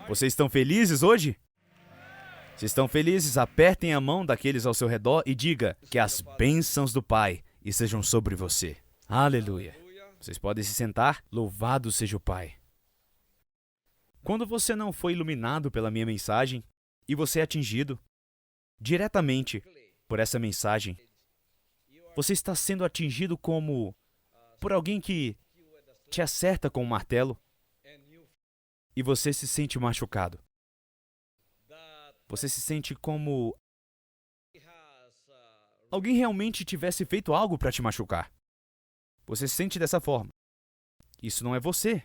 Vocês estão felizes hoje? Se estão felizes, apertem a mão daqueles ao seu redor e diga que as bênçãos do Pai estejam sobre você. Aleluia. Vocês podem se sentar. Louvado seja o Pai. Quando você não foi iluminado pela minha mensagem e você é atingido diretamente por essa mensagem, você está sendo atingido como por alguém que te acerta com um martelo e você se sente machucado. Você se sente como alguém realmente tivesse feito algo para te machucar. Você se sente dessa forma. Isso não é você.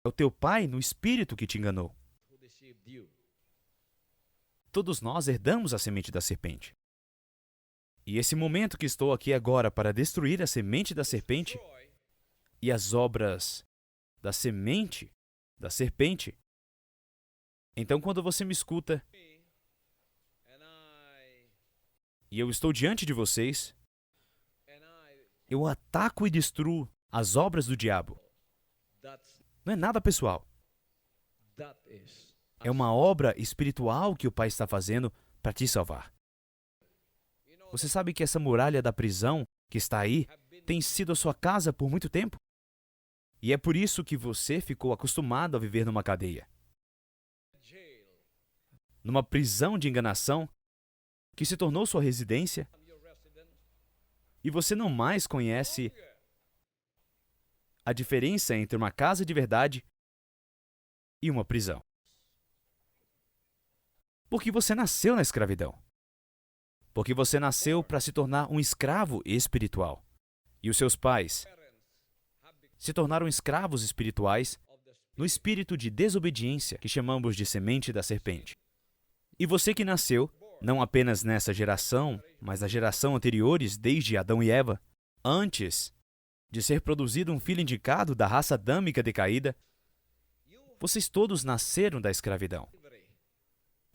É o teu pai no espírito que te enganou. Todos nós herdamos a semente da serpente. E esse momento que estou aqui agora para destruir a semente da serpente e as obras da semente da serpente. Então, quando você me escuta e eu estou diante de vocês, eu ataco e destruo as obras do diabo. Não é nada pessoal. É uma obra espiritual que o Pai está fazendo para te salvar. Você sabe que essa muralha da prisão que está aí tem sido a sua casa por muito tempo? E é por isso que você ficou acostumado a viver numa cadeia. Numa prisão de enganação que se tornou sua residência e você não mais conhece a diferença entre uma casa de verdade e uma prisão. Porque você nasceu na escravidão. Porque você nasceu para se tornar um escravo espiritual. E os seus pais se tornaram escravos espirituais no espírito de desobediência que chamamos de semente da serpente. E você que nasceu, não apenas nessa geração, mas na geração anteriores, desde Adão e Eva, antes de ser produzido um filho indicado da raça adâmica decaída, vocês todos nasceram da escravidão.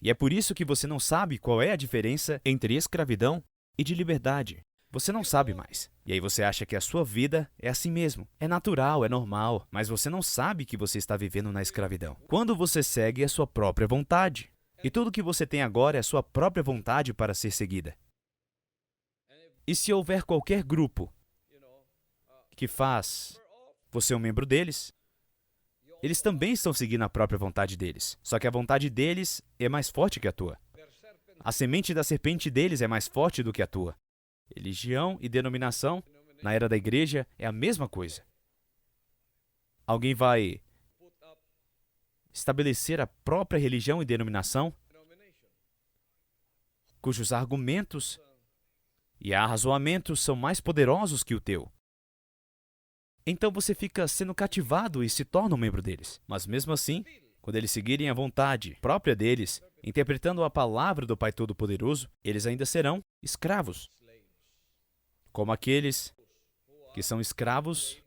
E é por isso que você não sabe qual é a diferença entre escravidão e de liberdade. Você não sabe mais. E aí você acha que a sua vida é assim mesmo. É natural, é normal, mas você não sabe que você está vivendo na escravidão. Quando você segue a sua própria vontade. E tudo que você tem agora é a sua própria vontade para ser seguida. E se houver qualquer grupo que faz você um membro deles, eles também estão seguindo a própria vontade deles. Só que a vontade deles é mais forte que a tua. A semente da serpente deles é mais forte do que a tua. Religião e denominação, na era da igreja, é a mesma coisa. Alguém vai estabelecer a própria religião e denominação, cujos argumentos e arrazoamentos são mais poderosos que o teu. Então você fica sendo cativado e se torna um membro deles. Mas mesmo assim, quando eles seguirem a vontade própria deles, interpretando a palavra do Pai Todo-Poderoso, eles ainda serão escravos. Como aqueles que são escravos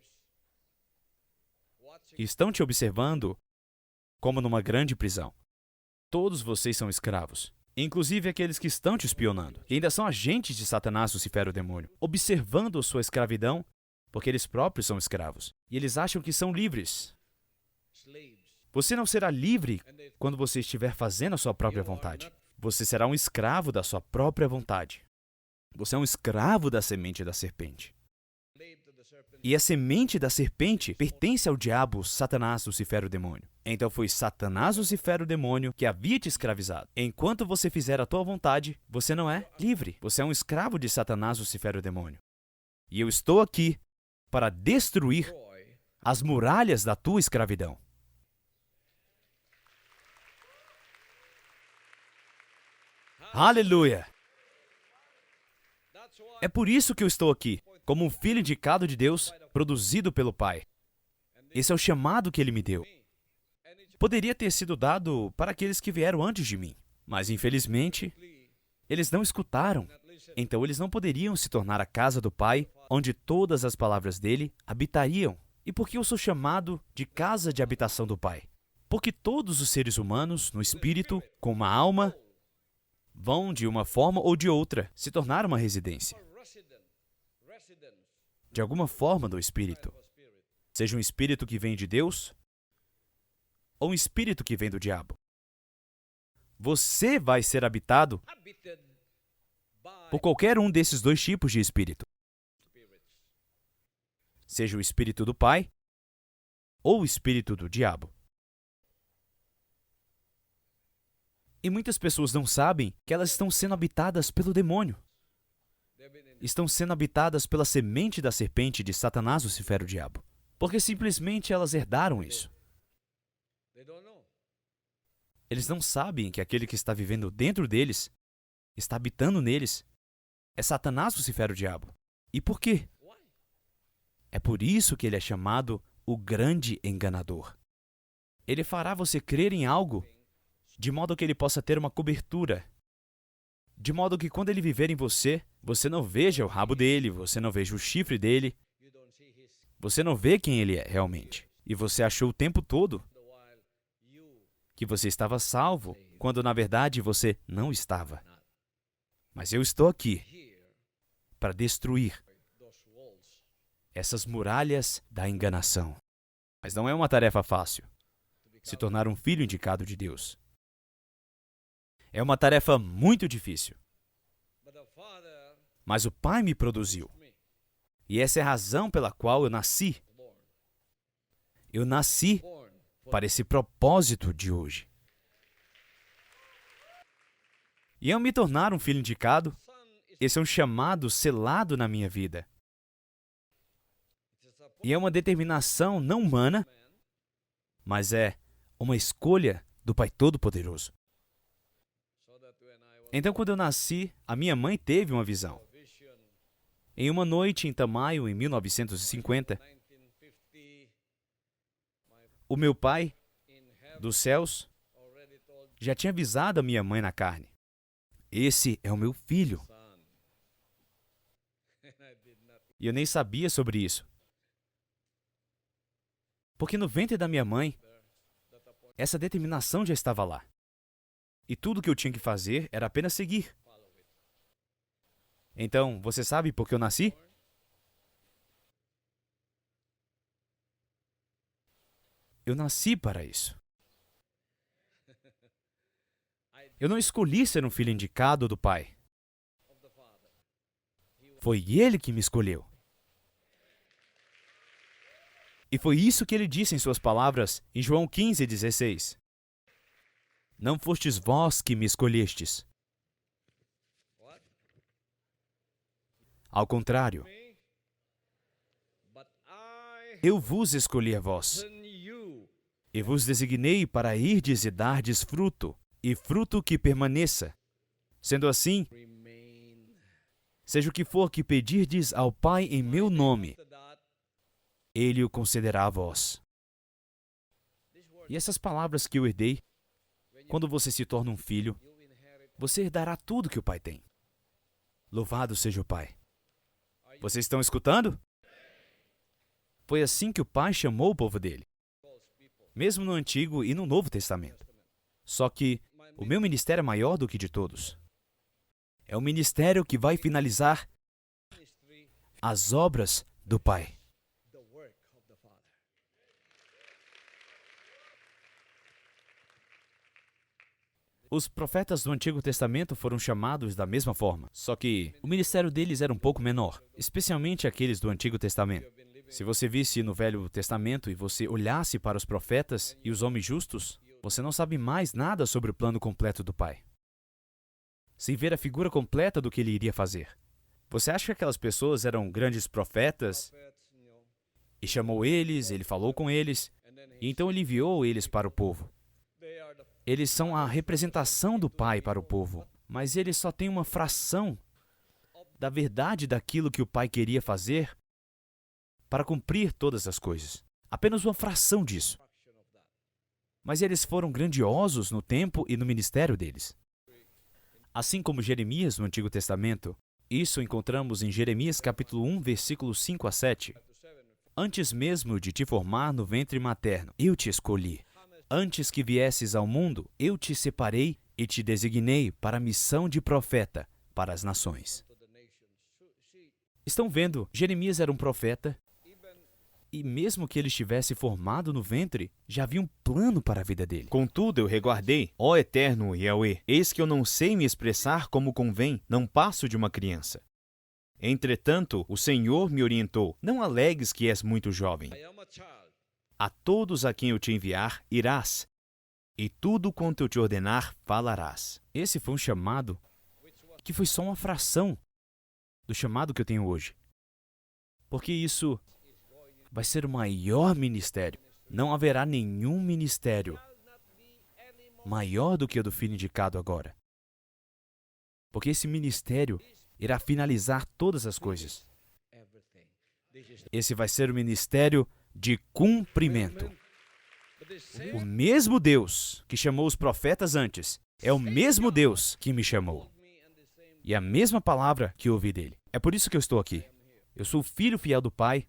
e estão te observando como numa grande prisão. Todos vocês são escravos, inclusive aqueles que estão te espionando, que ainda são agentes de Satanás, Lucifer, o demônio, observando sua escravidão, porque eles próprios são escravos, e eles acham que são livres. Você não será livre quando você estiver fazendo a sua própria vontade. Você será um escravo da sua própria vontade. Você é um escravo da semente da serpente. E a semente da serpente pertence ao diabo, Satanás, Lucifer, o demônio. Então foi Satanás, Lucifer, o demônio, que havia te escravizado. Enquanto você fizer a tua vontade, você não é livre. Você é um escravo de Satanás, Lucifer, o demônio. E eu estou aqui para destruir as muralhas da tua escravidão. Aleluia! É por isso que eu estou aqui, como um filho indicado de Deus, produzido pelo Pai. Esse é o chamado que Ele me deu. Poderia ter sido dado para aqueles que vieram antes de mim, mas infelizmente, eles não escutaram. Então eles não poderiam se tornar a casa do Pai, onde todas as palavras dele habitariam. E por que eu sou chamado de casa de habitação do Pai? Porque todos os seres humanos, no espírito, com uma alma, vão, de uma forma ou de outra, se tornar uma residência. De alguma forma do espírito. Seja um espírito que vem de Deus, ou um espírito que vem do diabo. Você vai ser habitado por qualquer um desses dois tipos de espírito. Seja o espírito do Pai ou o espírito do diabo. E muitas pessoas não sabem que elas estão sendo habitadas pelo demônio. Estão sendo habitadas pela semente da serpente de Satanás, Lucifer, o diabo. Porque simplesmente elas herdaram isso. Eles não sabem que aquele que está vivendo dentro deles, está habitando neles, é Satanás, Lucifer, o diabo. E por quê? É por isso que ele é chamado o grande enganador. Ele fará você crer em algo de modo que ele possa ter uma cobertura. De modo que quando ele viver em você, você não veja o rabo dele, você não veja o chifre dele, você não vê quem ele é realmente. E você achou o tempo todo que você estava salvo, quando na verdade você não estava. Mas eu estou aqui para destruir essas muralhas da enganação. Mas não é uma tarefa fácil se tornar um filho indicado de Deus. É uma tarefa muito difícil. Mas o Pai me produziu. E essa é a razão pela qual eu nasci. Eu nasci para esse propósito de hoje. E ao me tornar um filho indicado, esse é um chamado selado na minha vida. E é uma determinação não humana, mas é uma escolha do Pai Todo-Poderoso. Então, quando eu nasci, a minha mãe teve uma visão. Em uma noite em Tamayo, em 1950, o meu pai, dos céus, já tinha avisado a minha mãe na carne. Esse é o meu filho. E eu nem sabia sobre isso. Porque no ventre da minha mãe, essa determinação já estava lá. E tudo que eu tinha que fazer era apenas seguir. Então, você sabe por que eu nasci? Eu nasci para isso. Eu não escolhi ser um filho indicado do Pai. Foi Ele que me escolheu. E foi isso que Ele disse em suas palavras em João 15:16. Não fostes vós que me escolhestes. Ao contrário, eu vos escolhi a vós, e vos designei para irdes e dardes fruto, e fruto que permaneça. Sendo assim, seja o que for que pedirdes ao Pai em meu nome, Ele o concederá a vós. E essas palavras que eu herdei, quando você se torna um filho, você herdará tudo que o Pai tem. Louvado seja o Pai. Vocês estão escutando? Foi assim que o Pai chamou o povo dele, mesmo no Antigo e no Novo Testamento. Só que o meu ministério é maior do que de todos. É o ministério que vai finalizar as obras do Pai. Os profetas do Antigo Testamento foram chamados da mesma forma, só que o ministério deles era um pouco menor, especialmente aqueles do Antigo Testamento. Se você visse no Velho Testamento e você olhasse para os profetas e os homens justos, você não sabe mais nada sobre o plano completo do Pai. Sem ver a figura completa do que ele iria fazer. Você acha que aquelas pessoas eram grandes profetas? E chamou eles, ele falou com eles, e então ele enviou eles para o povo. Eles são a representação do Pai para o povo, mas eles só têm uma fração da verdade daquilo que o Pai queria fazer para cumprir todas as coisas. Apenas uma fração disso. Mas eles foram grandiosos no tempo e no ministério deles. Assim como Jeremias no Antigo Testamento, isso encontramos em Jeremias capítulo 1, versículos 5 a 7. Antes mesmo de te formar no ventre materno, eu te escolhi. Antes que viesses ao mundo, eu te separei e te designei para a missão de profeta para as nações. Estão vendo? Jeremias era um profeta E mesmo que ele estivesse formado no ventre, já havia um plano para a vida dele. Contudo, eu reguardei, ó eterno Yahweh, eis que eu não sei me expressar como convém, não passo de uma criança. Entretanto, o Senhor me orientou, não alegues que és muito jovem. A todos a quem eu te enviar, irás, e tudo quanto eu te ordenar, falarás. Esse foi um chamado que foi só uma fração do chamado que eu tenho hoje. Porque isso vai ser o maior ministério. Não haverá nenhum ministério maior do que o do filho indicado agora. Porque esse ministério irá finalizar todas as coisas. Esse vai ser o ministério de cumprimento. O mesmo Deus que chamou os profetas antes é o mesmo Deus que me chamou. E a mesma palavra que eu ouvi dele. É por isso que eu estou aqui. Eu sou o filho fiel do Pai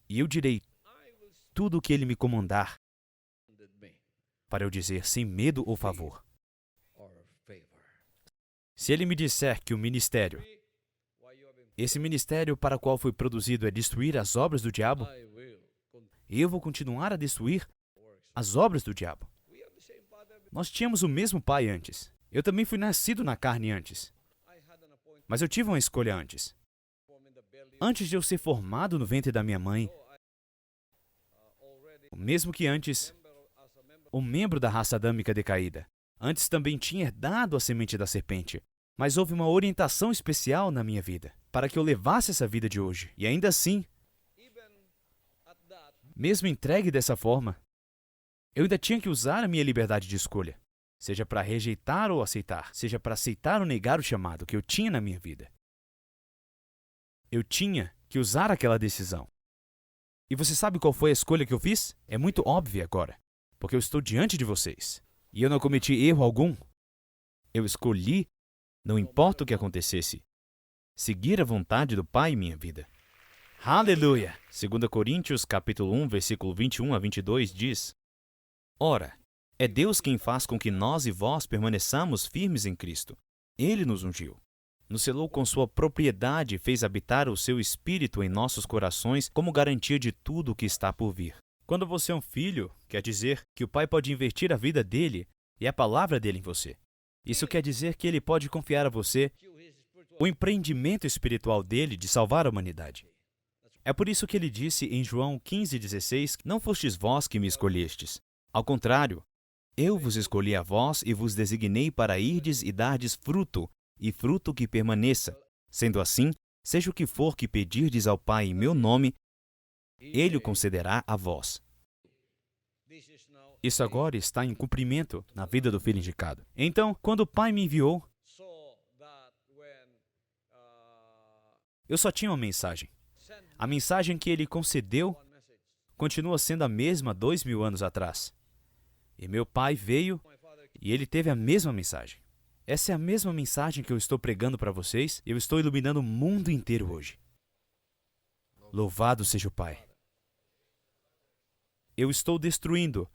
e eu direi tudo o que ele me comandar para eu dizer sem medo ou favor. Se ele me disser que o ministério, esse ministério para o qual foi produzido é destruir as obras do diabo, eu vou continuar a destruir as obras do diabo. Nós tínhamos o mesmo pai antes. Eu também fui nascido na carne antes. Mas eu tive uma escolha antes. Antes de eu ser formado no ventre da minha mãe, mesmo que antes, um membro da raça adâmica decaída, antes também tinha herdado a semente da serpente, mas houve uma orientação especial na minha vida, para que eu levasse essa vida de hoje. E ainda assim, mesmo entregue dessa forma, eu ainda tinha que usar a minha liberdade de escolha, seja para rejeitar ou aceitar, seja para aceitar ou negar o chamado que eu tinha na minha vida. Eu tinha que usar aquela decisão. E você sabe qual foi a escolha que eu fiz? É muito óbvia agora, porque eu estou diante de vocês. E eu não cometi erro algum. Eu escolhi, não importa o que acontecesse, seguir a vontade do Pai em minha vida. Aleluia! 2 Coríntios, capítulo 1, versículo 21 a 22 diz: Ora, é Deus quem faz com que nós e vós permaneçamos firmes em Cristo. Ele nos ungiu, nos selou com sua propriedade e fez habitar o seu Espírito em nossos corações como garantia de tudo o que está por vir. Quando você é um filho, quer dizer que o Pai pode investir a vida dele e a palavra dele em você. Isso quer dizer que ele pode confiar a você o empreendimento espiritual dele de salvar a humanidade. É por isso que ele disse em João 15,16, não fostes vós que me escolhestes. Ao contrário, eu vos escolhi a vós e vos designei para irdes e dardes fruto, e fruto que permaneça. Sendo assim, seja o que for que pedirdes ao Pai em meu nome, ele o concederá a vós. Isso agora está em cumprimento na vida do filho indicado. Então, quando o Pai me enviou, eu só tinha uma mensagem. A mensagem que ele concedeu continua sendo a mesma 2000 anos atrás. E meu pai veio e ele teve a mesma mensagem. Essa é a mesma mensagem que eu estou pregando para vocês e eu estou iluminando o mundo inteiro hoje. Louvado seja o Pai. Eu estou destruindo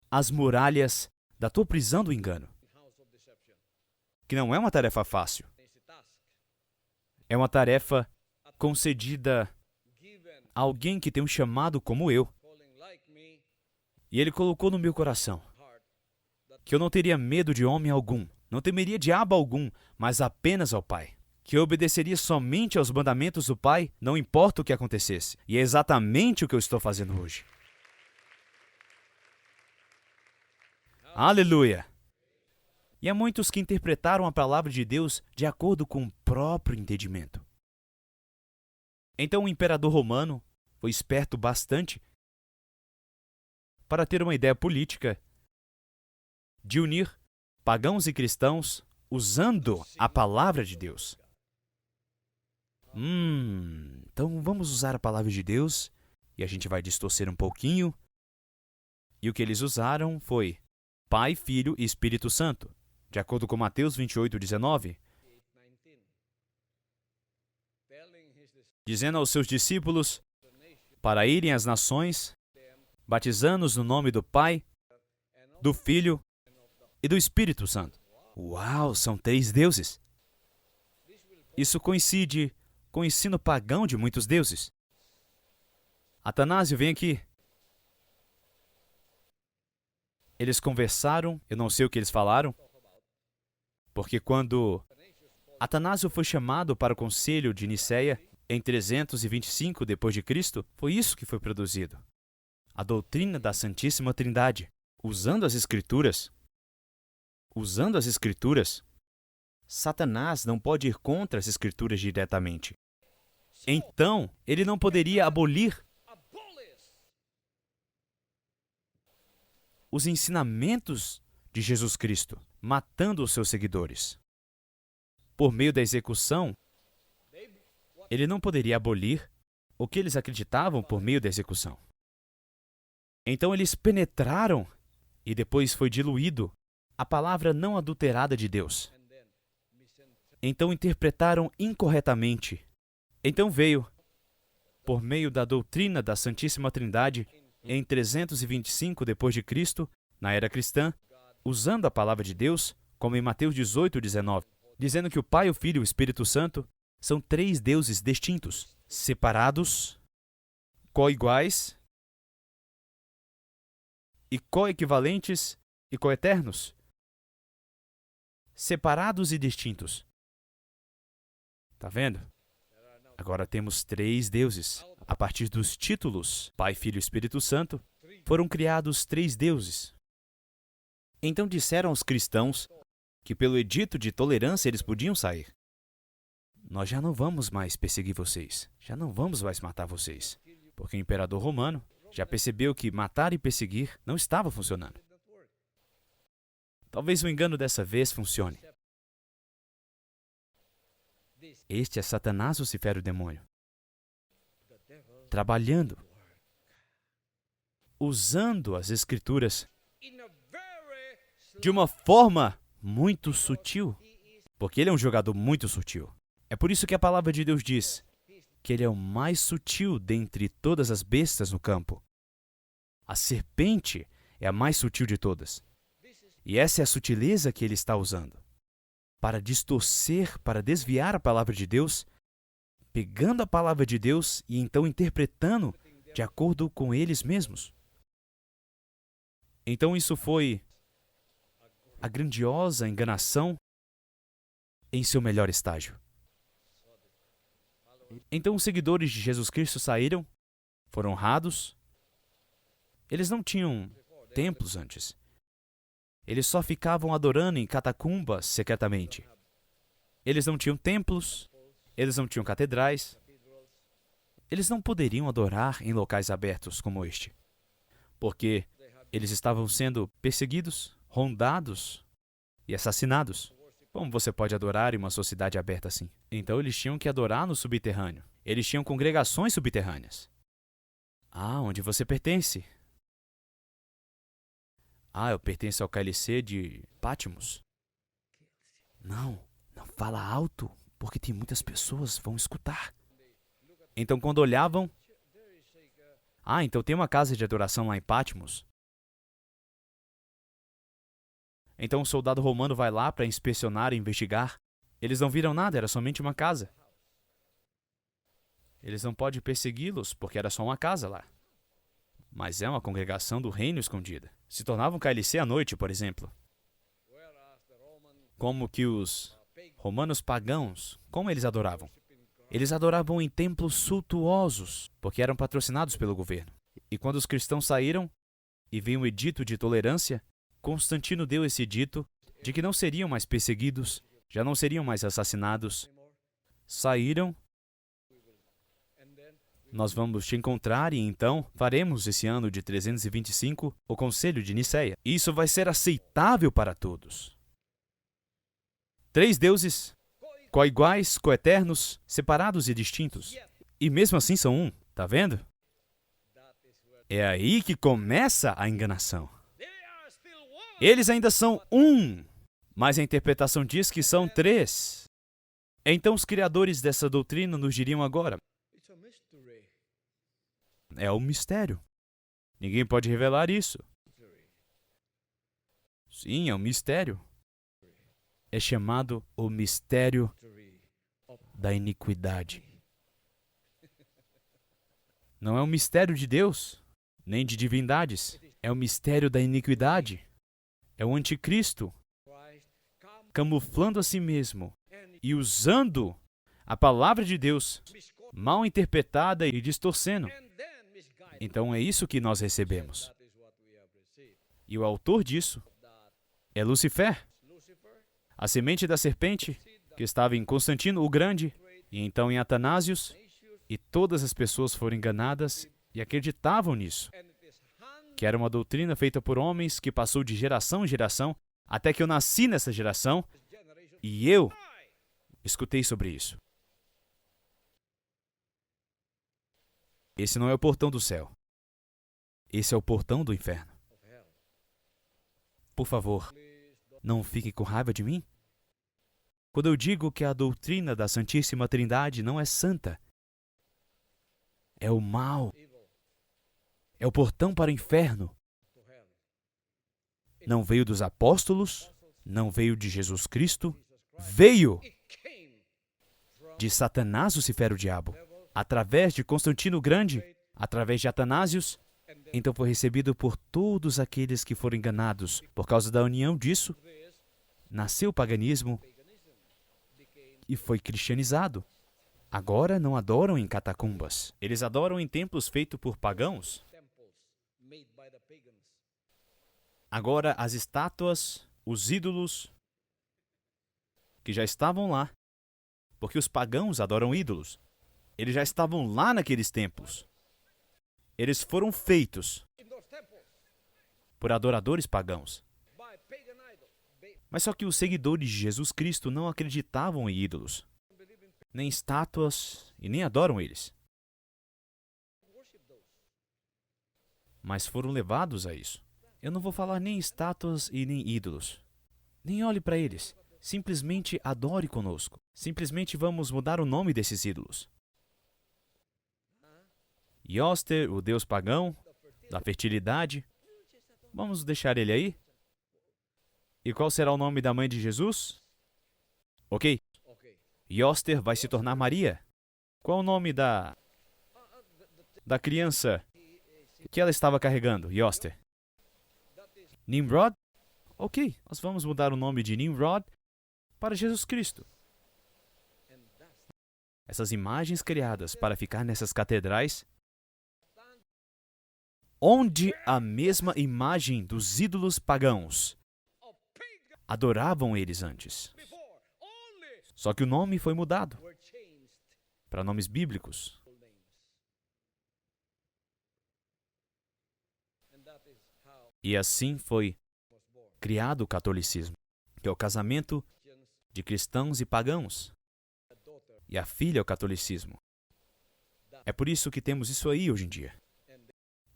as muralhas da tua prisão do engano, que não é uma tarefa fácil. É uma tarefa concedida a alguém que tem um chamado como eu. E ele colocou no meu coração que eu não teria medo de homem algum, não temeria diabo algum, mas apenas ao Pai. Que eu obedeceria somente aos mandamentos do Pai, não importa o que acontecesse. E é exatamente o que eu estou fazendo hoje. Aleluia! E há muitos que interpretaram a palavra de Deus de acordo com o próprio entendimento. Então o imperador romano foi esperto bastante para ter uma ideia política de unir pagãos e cristãos usando a palavra de Deus. Então vamos usar a palavra de Deus e a gente vai distorcer um pouquinho. E o que eles usaram foi Pai, Filho e Espírito Santo, de acordo com Mateus 28:19, dizendo aos seus discípulos para irem às nações, batizando-os no nome do Pai, do Filho e do Espírito Santo. Uau, são 3 deuses. Isso coincide com o ensino pagão de muitos deuses. Atanásio, vem aqui. Eles conversaram, eu não sei o que eles falaram, porque quando Atanásio foi chamado para o concílio de Nicéia, em 325 d.C., foi isso que foi produzido. A doutrina da Santíssima Trindade, usando as Escrituras. Satanás não pode ir contra as Escrituras diretamente. Então, ele não poderia abolir os ensinamentos de Jesus Cristo, matando os seus seguidores. Por meio da execução, ele não poderia abolir o que eles acreditavam por meio da execução. Então eles penetraram e depois foi diluído a palavra não adulterada de Deus. Então interpretaram incorretamente. Então veio, por meio da doutrina da Santíssima Trindade, em 325 d.C., na era cristã, usando a palavra de Deus, como em Mateus 18:19, dizendo que o Pai, o Filho e o Espírito Santo são três deuses distintos, separados, coiguais e coequivalentes e coeternos. Separados e distintos. Tá vendo? Agora temos três deuses. A partir dos títulos Pai, Filho e Espírito Santo, foram criados três deuses. Então disseram aos cristãos que pelo edito de tolerância eles podiam sair. Nós já não vamos mais perseguir vocês. Já não vamos mais matar vocês. Porque o imperador romano já percebeu que matar e perseguir não estava funcionando. Talvez o engano dessa vez funcione. Este é Satanás, Lucifer, o demônio. Trabalhando, usando as Escrituras de uma forma muito sutil, porque ele é um jogador muito sutil. É por isso que a palavra de Deus diz que ele é o mais sutil dentre todas as bestas no campo. A serpente é a mais sutil de todas. E essa é a sutileza que ele está usando para distorcer, para desviar a palavra de Deus, pegando a palavra de Deus e então interpretando de acordo com eles mesmos. Então isso foi a grandiosa enganação em seu melhor estágio. Então os seguidores de Jesus Cristo saíram, foram honrados. Eles não tinham templos antes. Eles só ficavam adorando em catacumbas secretamente. Eles não tinham templos, eles não tinham catedrais. Eles não poderiam adorar em locais abertos como este, porque eles estavam sendo perseguidos, rondados e assassinados. Como você pode adorar em uma sociedade aberta assim? Então eles tinham que adorar no subterrâneo. Eles tinham congregações subterrâneas. Ah, onde você pertence? Ah, eu pertenço ao KLC de Patmos. Não fala alto, porque tem muitas pessoas que vão escutar. Então quando olhavam, então tem uma casa de adoração lá em Patmos. Então o soldado romano vai lá para inspecionar e investigar. Eles não viram nada, era somente uma casa. Eles não podem persegui-los, porque era só uma casa lá. Mas é uma congregação do reino escondida. Se tornava um KLC à noite, por exemplo. Como que os romanos pagãos, como eles adoravam? Eles adoravam em templos suntuosos, porque eram patrocinados pelo governo. E quando os cristãos saíram e veio um edito de tolerância, Constantino deu esse edito de que não seriam mais perseguidos, já não seriam mais assassinados. Saíram. Nós vamos te encontrar e então faremos esse ano de 325 o Concílio de Nicéia. Isso vai ser aceitável para todos. Três deuses, coiguais, coeternos, separados e distintos. E mesmo assim são um, tá vendo? É aí que começa a enganação. Eles ainda são um, mas a interpretação diz que são três. Então os criadores dessa doutrina nos diriam agora: é um mistério. Ninguém pode revelar isso. Sim, é um mistério. É chamado o mistério da iniquidade. Não é um mistério de Deus, nem de divindades. É o mistério da iniquidade. É o anticristo, camuflando a si mesmo e usando a palavra de Deus, mal interpretada e distorcendo. Então é isso que nós recebemos. E o autor disso é Lucifer, a semente da serpente, que estava em Constantino o Grande, e então em Atanásios, e todas as pessoas foram enganadas e acreditavam nisso, que era uma doutrina feita por homens que passou de geração em geração, até que eu nasci nessa geração, e eu escutei sobre isso. Esse não é o portão do céu. Esse é o portão do inferno. Por favor, não fique com raiva de mim. Quando eu digo que a doutrina da Santíssima Trindade não é santa, é o mal. É o portão para o inferno. Não veio dos apóstolos, não veio de Jesus Cristo, veio de Satanás, Lucifer, o diabo, através de Constantino o Grande, através de Atanásios. Então foi recebido por todos aqueles que foram enganados. Por causa da união disso, nasceu o paganismo e foi cristianizado. Agora não adoram em catacumbas. Eles adoram em templos feitos por pagãos. Agora as estátuas, os ídolos, que já estavam lá, porque os pagãos adoram ídolos, eles já estavam lá naqueles templos. Eles foram feitos por adoradores pagãos. Mas só que os seguidores de Jesus Cristo não acreditavam em ídolos, nem estátuas, e nem adoram eles. Mas foram levados a isso. Eu não vou falar nem estátuas e nem ídolos. Nem olhe para eles. Simplesmente adore conosco. Simplesmente vamos mudar o nome desses ídolos. Ioster, o deus pagão da fertilidade. Vamos deixar ele aí? E qual será o nome da mãe de Jesus? Ok. Ioster vai se tornar Maria. Qual o nome da criança que ela estava carregando? Ioster. Nimrod? Ok, nós vamos mudar o nome de Nimrod para Jesus Cristo. Essas imagens criadas para ficar nessas catedrais, onde a mesma imagem dos ídolos pagãos adoravam eles antes. Só que o nome foi mudado para nomes bíblicos. E assim foi criado o catolicismo, que é o casamento de cristãos e pagãos. E a filha é o catolicismo. É por isso que temos isso aí hoje em dia.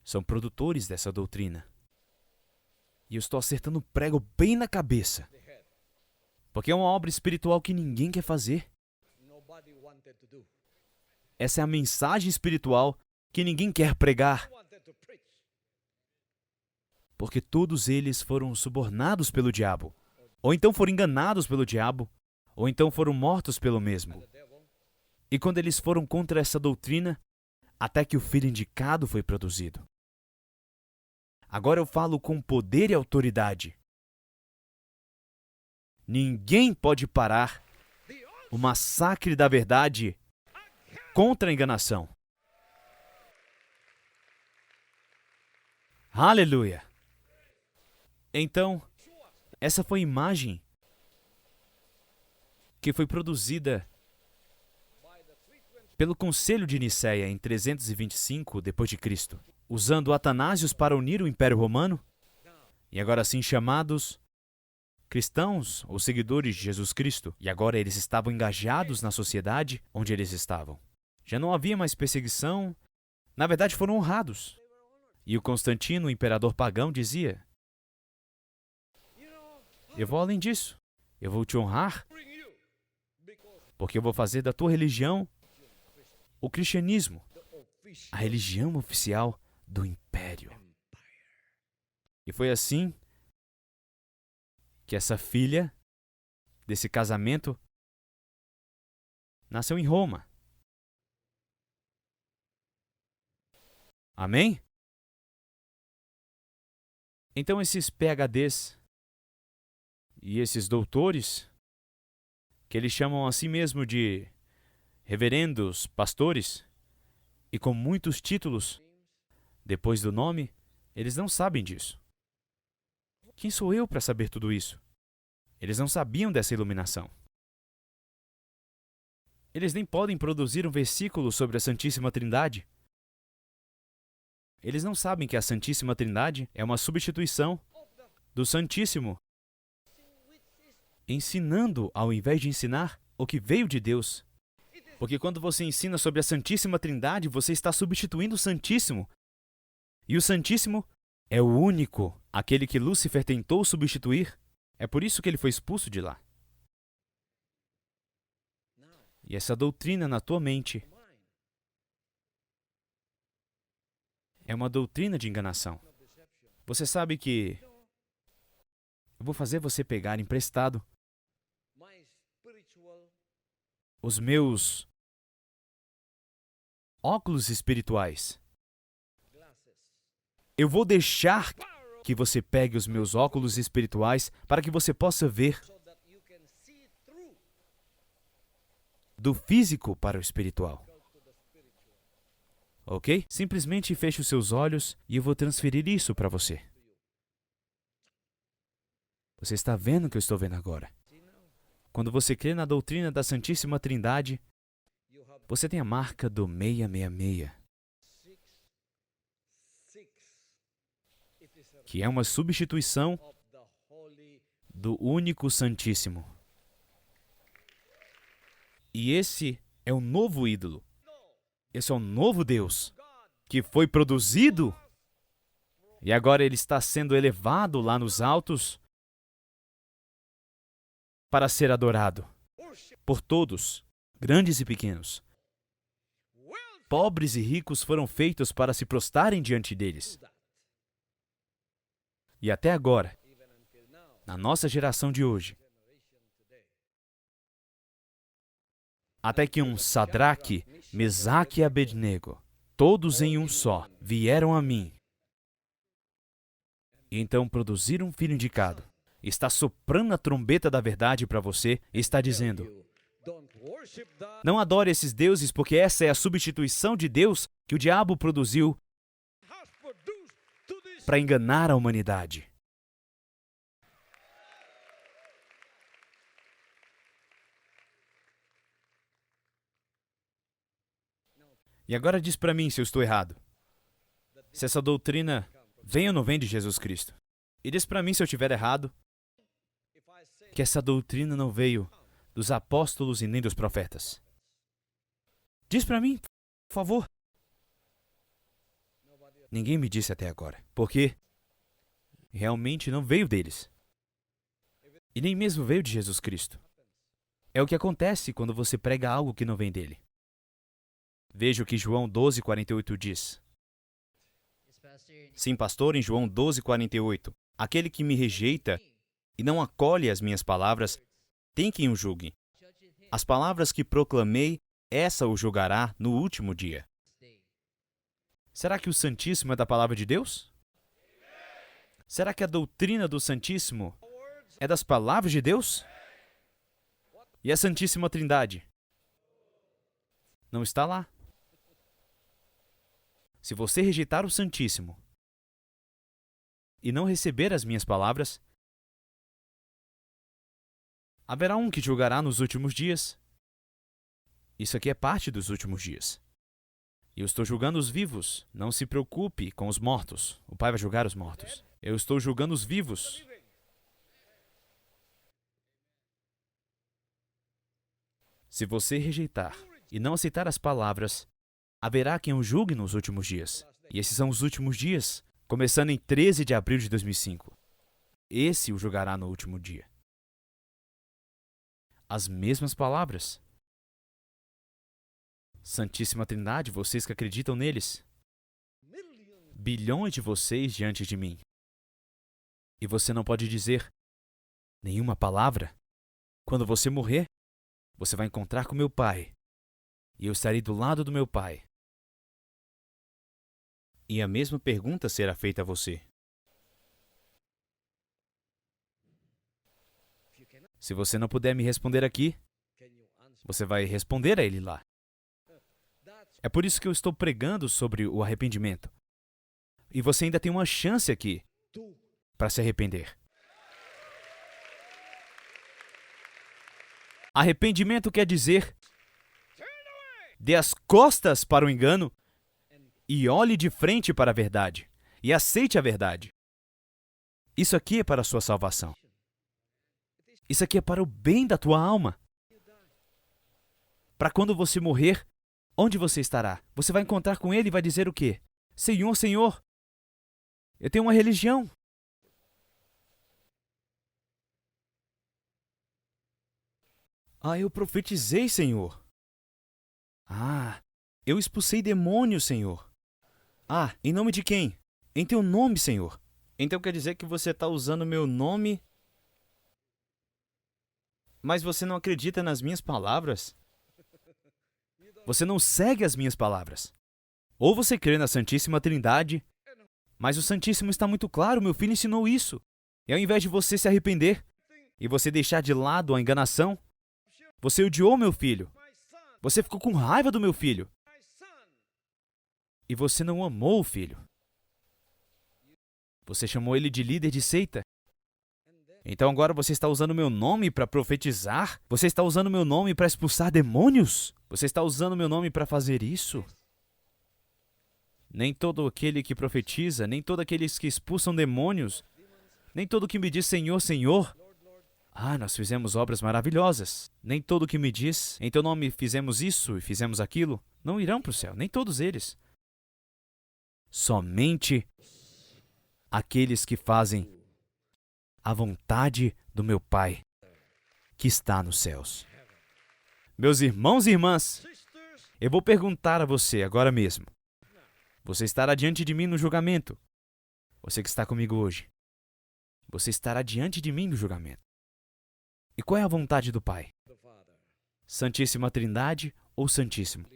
São produtores dessa doutrina. E eu estou acertando o prego bem na cabeça. Porque é uma obra espiritual que ninguém quer fazer. Essa é a mensagem espiritual que ninguém quer pregar. Porque todos eles foram subornados pelo diabo. Ou então foram enganados pelo diabo. Ou então foram mortos pelo mesmo. E quando eles foram contra essa doutrina, até que o filho indicado foi produzido. Agora eu falo com poder e autoridade. Ninguém pode parar o massacre da verdade contra a enganação. Aleluia! Então, essa foi a imagem que foi produzida pelo Conselho de Nicéia em 325 d.C., usando Atanásios para unir o Império Romano, e agora assim chamados cristãos ou seguidores de Jesus Cristo, e agora eles estavam engajados na sociedade onde eles estavam. Já não havia mais perseguição, na verdade foram honrados. E o Constantino, o imperador pagão, dizia: eu vou além disso, eu vou te honrar, porque eu vou fazer da tua religião o cristianismo, a religião oficial do império. E foi assim que essa filha desse casamento nasceu em Roma. Amém? Então esses PhDs e esses doutores, que eles chamam a si mesmo de reverendos, pastores, e com muitos títulos depois do nome, eles não sabem disso. Quem sou eu para saber tudo isso? Eles não sabiam dessa iluminação. Eles nem podem produzir um versículo sobre a Santíssima Trindade. Eles não sabem que a Santíssima Trindade é uma substituição do Santíssimo, ensinando ao invés de ensinar o que veio de Deus. Porque quando você ensina sobre a Santíssima Trindade, você está substituindo o Santíssimo. E o Santíssimo é o único, aquele que Lúcifer tentou substituir. É por isso que ele foi expulso de lá. E essa doutrina na tua mente é uma doutrina de enganação. Você sabe que eu vou fazer você pegar emprestado os meus óculos espirituais. Eu vou deixar que você pegue os meus óculos espirituais para que você possa ver do físico para o espiritual. Ok? Simplesmente feche os seus olhos e eu vou transferir isso para você. Você está vendo o que eu estou vendo agora? Quando você crê na doutrina da Santíssima Trindade, você tem a marca do 666, que é uma substituição do único Santíssimo. E esse é o novo ídolo. Esse é o novo Deus que foi produzido e agora ele está sendo elevado lá nos altos para ser adorado por todos, grandes e pequenos. Pobres e ricos foram feitos para se prostrarem diante deles. E até agora, na nossa geração de hoje, até que um Sadraque, Mesaque e Abednego, todos em um só, vieram a mim. E então produziram um filho indicado. Está soprando a trombeta da verdade para você e está dizendo: não adore esses deuses, porque essa é a substituição de Deus que o diabo produziu para enganar a humanidade. E agora diz para mim se eu estou errado. Se essa doutrina vem ou não vem de Jesus Cristo. E diz para mim se eu estiver errado, que essa doutrina não veio dos apóstolos e nem dos profetas. Diz para mim, por favor. Ninguém me disse até agora, porque realmente não veio deles. E nem mesmo veio de Jesus Cristo. É o que acontece quando você prega algo que não vem dele. Veja o que João 12:48 diz. Sim, pastor, em João 12:48. Aquele que me rejeita e não acolhe as minhas palavras, tem quem o julgue. As palavras que proclamei, essa o julgará no último dia. Será que o Santíssimo é da palavra de Deus? Será que a doutrina do Santíssimo é das palavras de Deus? E a Santíssima Trindade? Não está lá. Se você rejeitar o Santíssimo e não receber as minhas palavras, haverá um que julgará nos últimos dias. Isso aqui é parte dos últimos dias. E eu estou julgando os vivos. Não se preocupe com os mortos. O Pai vai julgar os mortos. Eu estou julgando os vivos. Se você rejeitar e não aceitar as palavras, haverá quem o julgue nos últimos dias. E esses são os últimos dias, começando em 13 de abril de 2005. Esse o julgará no último dia. As mesmas palavras. Santíssima Trindade, vocês que acreditam neles. Bilhões de vocês diante de mim. E você não pode dizer nenhuma palavra. Quando você morrer, você vai encontrar com meu Pai. E eu estarei do lado do meu Pai. E a mesma pergunta será feita a você. Se você não puder me responder aqui, você vai responder a ele lá. É por isso que eu estou pregando sobre o arrependimento. E você ainda tem uma chance aqui para se arrepender. Arrependimento quer dizer: dê as costas para o engano e olhe de frente para a verdade e aceite a verdade. Isso aqui é para a sua salvação. Isso aqui é para o bem da tua alma. Para quando você morrer, onde você estará? Você vai encontrar com ele e vai dizer o quê? Senhor, Senhor, eu tenho uma religião. Ah, eu profetizei, Senhor. Ah, eu expulsei demônios, Senhor. Ah, em nome de quem? Em teu nome, Senhor. Então quer dizer que você está usando meu nome, mas você não acredita nas minhas palavras? Você não segue as minhas palavras. Ou você crê na Santíssima Trindade, mas o Santíssimo está muito claro, meu filho ensinou isso. E ao invés de você se arrepender e você deixar de lado a enganação, você odiou meu filho. Você ficou com raiva do meu filho. E você não amou o filho. Você chamou ele de líder de seita. Então agora você está usando meu nome para profetizar? Você está usando meu nome para expulsar demônios? Você está usando meu nome para fazer isso? Nem todo aquele que profetiza, nem todos aqueles que expulsam demônios, nem todo que me diz Senhor, Senhor. Ah, nós fizemos obras maravilhosas. Nem todo que me diz, em teu nome fizemos isso e fizemos aquilo, não irão para o céu, nem todos eles. Somente aqueles que fazem a vontade do meu Pai, que está nos céus. Meus irmãos e irmãs, eu vou perguntar a você agora mesmo. Você estará diante de mim no julgamento. Você que está comigo hoje. Você estará diante de mim no julgamento. E qual é a vontade do Pai? Santíssima Trindade ou Santíssimo?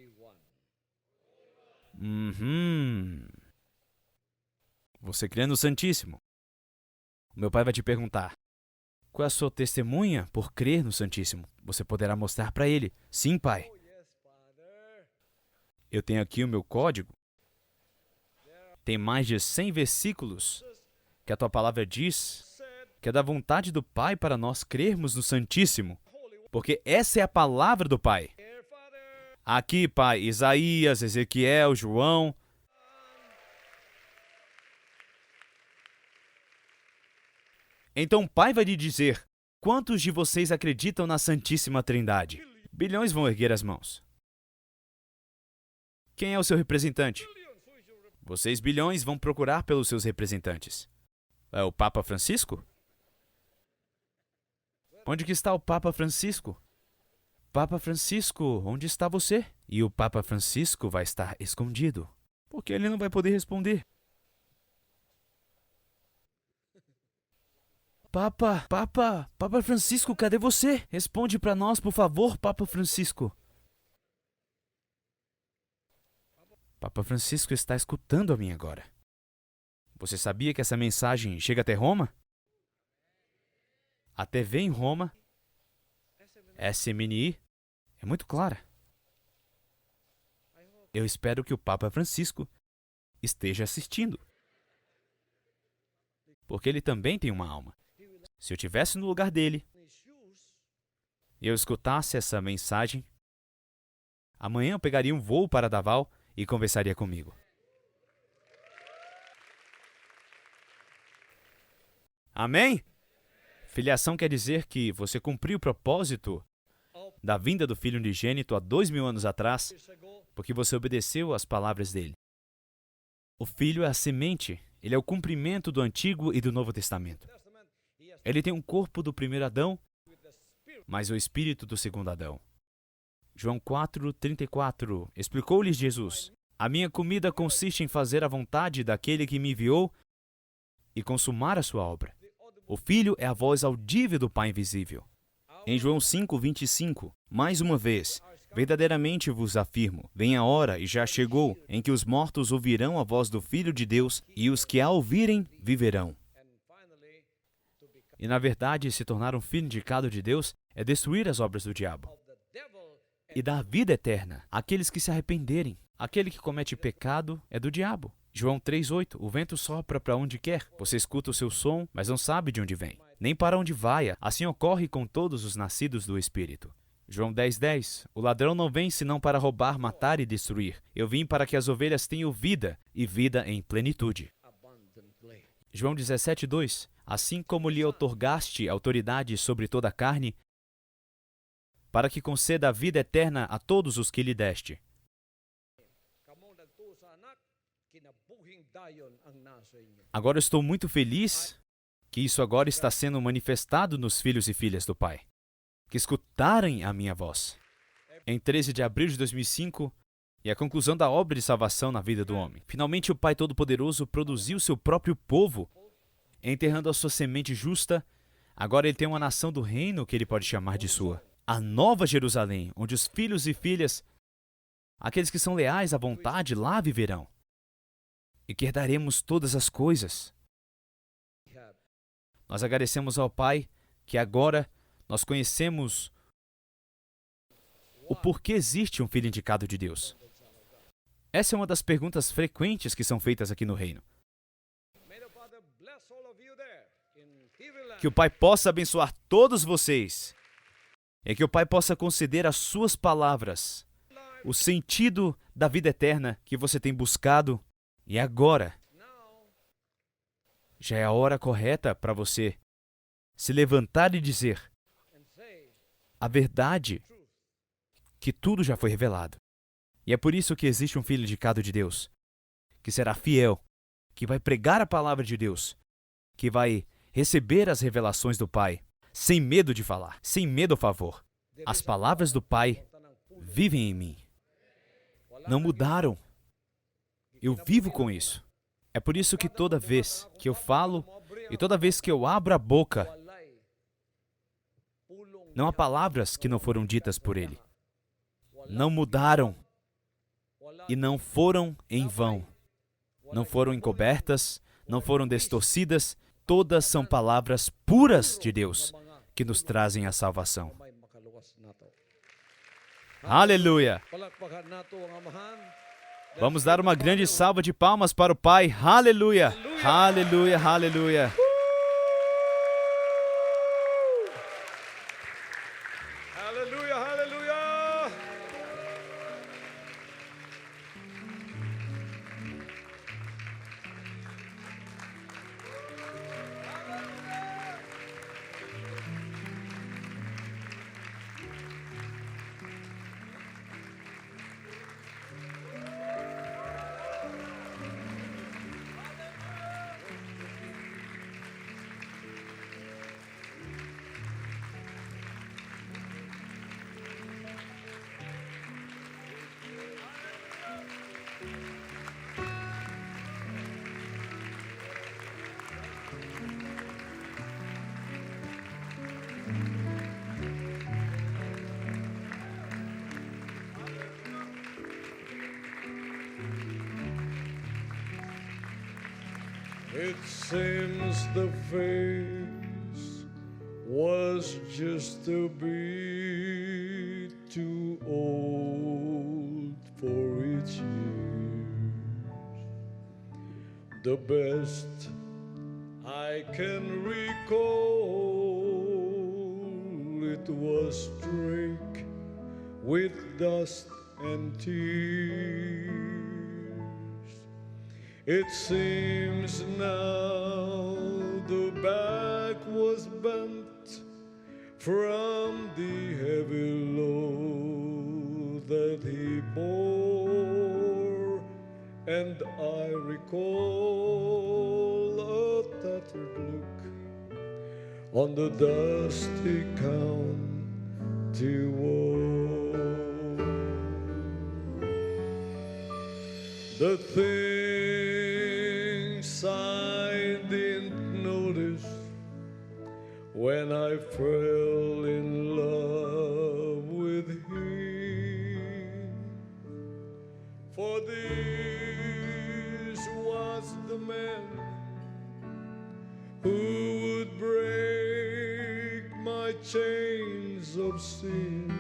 Você crê no Santíssimo? O meu Pai vai te perguntar: qual é a sua testemunha por crer no Santíssimo? Você poderá mostrar para ele: sim, Pai. Eu tenho aqui o meu código. Tem mais de 100 versículos que a tua palavra diz que é da vontade do Pai para nós crermos no Santíssimo, porque essa é a palavra do Pai. Aqui, Pai, Isaías, Ezequiel, João. Então o Pai vai lhe dizer: quantos de vocês acreditam na Santíssima Trindade? Bilhões vão erguer as mãos. Quem é o seu representante? Vocês, bilhões, vão procurar pelos seus representantes. É o Papa Francisco? Onde que está o Papa Francisco? Papa Francisco, onde está você? E o Papa Francisco vai estar escondido, porque ele não vai poder responder. Papa Francisco, cadê você? Responde para nós, por favor, Papa Francisco. Papa Francisco está escutando a mim agora. Você sabia que essa mensagem chega até Roma? A TV em Roma, SMNI, é muito clara. Eu espero que o Papa Francisco esteja assistindo, porque ele também tem uma alma. Se eu estivesse no lugar dele e eu escutasse essa mensagem, amanhã eu pegaria um voo para Davao e conversaria comigo. Amém? Filiação quer dizer que você cumpriu o propósito da vinda do Filho unigênito há 2000 anos atrás, porque você obedeceu às palavras dele. O Filho é a semente, ele é o cumprimento do Antigo e do Novo Testamento. Ele tem um corpo do primeiro Adão, mas o espírito do segundo Adão. João 4:34, explicou-lhes Jesus: a minha comida consiste em fazer a vontade daquele que me enviou e consumar a sua obra. O Filho é a voz audível do Pai invisível. Em João 5:25, mais uma vez, Verdadeiramente vos afirmo, vem a hora, e já chegou, em que os mortos ouvirão a voz do Filho de Deus, e os que a ouvirem viverão. E na verdade, se tornar um filho indicado de Deus é destruir as obras do diabo e dar vida eterna àqueles que se arrependerem. Aquele que comete pecado é do diabo. João 3,8. O vento sopra para onde quer. Você escuta o seu som, mas não sabe de onde vem, nem para onde vai. Assim ocorre com todos os nascidos do Espírito. João 10,10. O ladrão não vem senão para roubar, matar e destruir. Eu vim para que as ovelhas tenham vida, e vida em plenitude. João 17,2. Assim como lhe outorgaste autoridade sobre toda a carne, para que conceda a vida eterna a todos os que lhe deste. Agora eu estou muito feliz que isso agora está sendo manifestado nos filhos e filhas do Pai, que escutarem a minha voz. Em 13 de abril de 2005, e a conclusão da obra de salvação na vida do homem. Finalmente o Pai Todo-Poderoso produziu seu próprio povo, enterrando a sua semente justa. Agora ele tem uma nação do reino que ele pode chamar de sua. A Nova Jerusalém, onde os filhos e filhas, aqueles que são leais à vontade, lá viverão. E que herdaremos todas as coisas. Nós agradecemos ao Pai que agora nós conhecemos o porquê existe um filho indicado de Deus. Essa é uma das perguntas frequentes que são feitas aqui no reino. Que o Pai possa abençoar todos vocês. E que o Pai possa conceder às suas palavras o sentido da vida eterna que você tem buscado. E agora, já é a hora correta para você se levantar e dizer a verdade, que tudo já foi revelado. E é por isso que existe um filho indicado de Deus, que será fiel, que vai pregar a palavra de Deus, que vai receber as revelações do Pai, sem medo de falar, sem medo a favor. As palavras do Pai vivem em mim. Não mudaram. Eu vivo com isso. É por isso que toda vez que eu falo e toda vez que eu abro a boca, não há palavras que não foram ditas por Ele. Não mudaram e não foram em vão. Não foram encobertas, não foram distorcidas. Todas são palavras puras de Deus que nos trazem a salvação. Aleluia! Vamos dar uma grande salva de palmas para o Pai. Aleluia! Aleluia, aleluia! Aleluia, aleluia! It seems the face was just a bit too old for its years. The best I can recall, it was streaked with dust and tears. It seems now the back was bent from the heavy load that he bore, and I recall a tattered look on the dusty county wall. The things I didn't notice when I fell in love with him, who would break my chains of sin.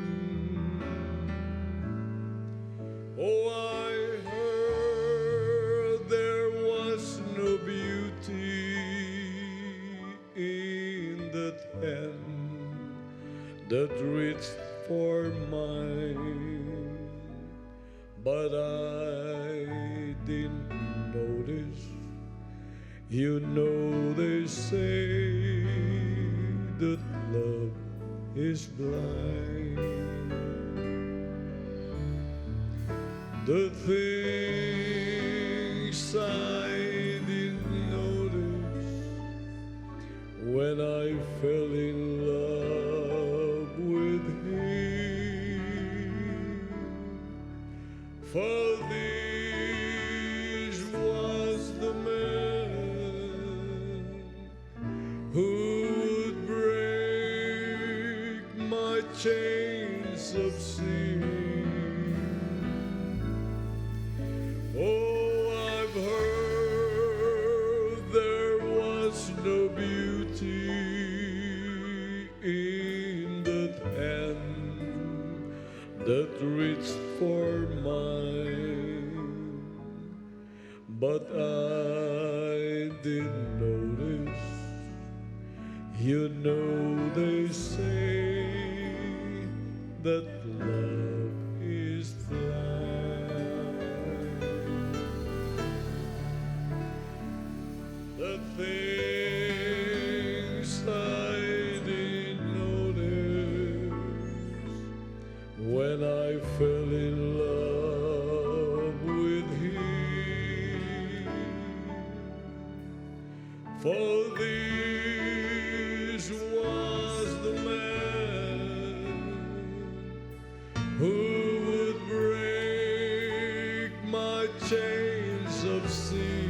Oh, I heard there was no beauty in that hand that reached for mine, but I didn't notice. You know they say that love is blind. The things I didn't notice when I fell in love with him. For this was the man who would break my chains of sin. Oh, I've heard there was no beauty in that hand that reached for mine, but I didn't notice. You know they say that love is blind. The things I didn't notice when I fell in love with him. For this was the man who would break my chains of sin.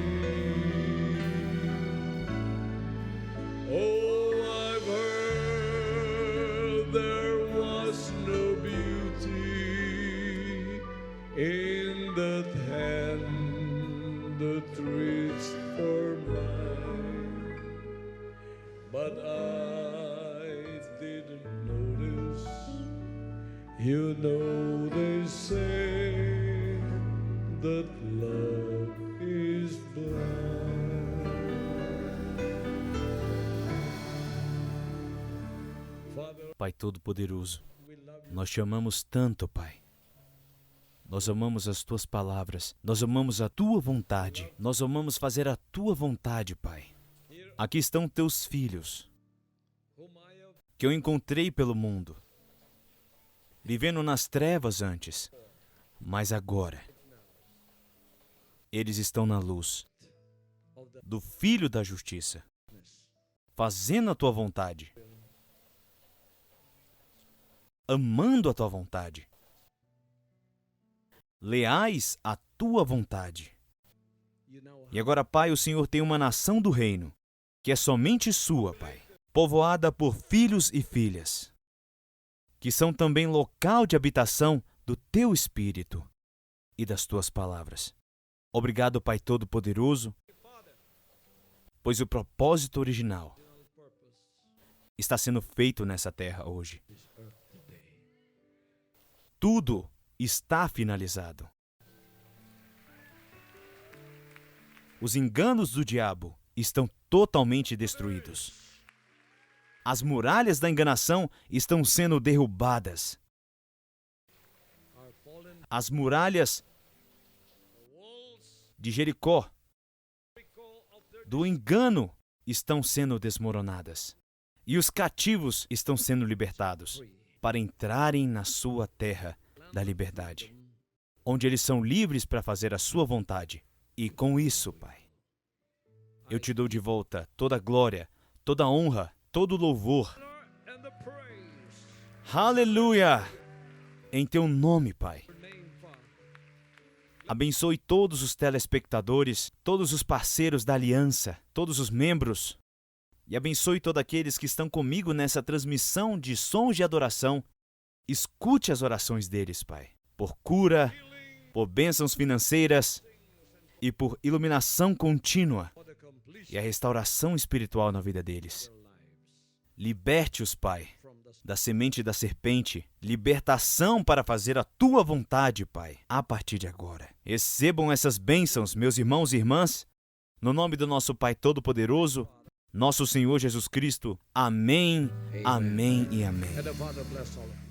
Oh, I've heard there was no beauty in that hand that reached for mine, but I didn't notice. You know they say that love is blind. Father, Pai Todo-Poderoso, we love you. nós te amamos tanto, Pai. Nós amamos as tuas palavras, nós amamos a tua vontade, nós amamos fazer a tua vontade, Pai. Aqui estão teus filhos, Whom I have que eu encontrei pelo mundo, vivendo nas trevas antes, mas agora eles estão na luz of the do Filho da Justiça, fazendo a tua vontade, amando a tua vontade, leais à tua vontade. you know E agora, Pai, o Senhor tem uma nação do reino, que é somente sua, Pai, povoada por filhos e filhas, que são também local de habitação do teu Espírito e das tuas palavras. Obrigado, Pai Todo-Poderoso, pois o propósito original está sendo feito nessa terra hoje. Tudo está finalizado. Os enganos do diabo estão totalmente destruídos. As muralhas da enganação estão sendo derrubadas. are fallen As muralhas walls de Jericó, of their do engano, estão sendo desmoronadas. E os cativos estão sendo libertados para entrarem na sua terra da liberdade, onde eles são livres para fazer a sua vontade. E com isso, Pai, eu te dou de volta toda a glória, toda a honra, todo o louvor. and the praise. Aleluia! Em teu nome, Pai. Your name, Father. Abençoe todos os telespectadores, todos os parceiros da aliança, todos os membros. E abençoe todos aqueles que estão comigo nessa transmissão de sons de adoração. Escute as orações deles, Pai, por cura, por bênçãos financeiras e por iluminação contínua. For the e a restauração espiritual na vida deles. Liberte-os, Pai, da semente da serpente, libertação para fazer a Tua vontade, Pai, a partir de agora. Recebam essas bênçãos, meus irmãos e irmãs, no nome do nosso Pai Todo-Poderoso, nosso Senhor Jesus Cristo. Amém, amém e amém. And the Father bless all of you.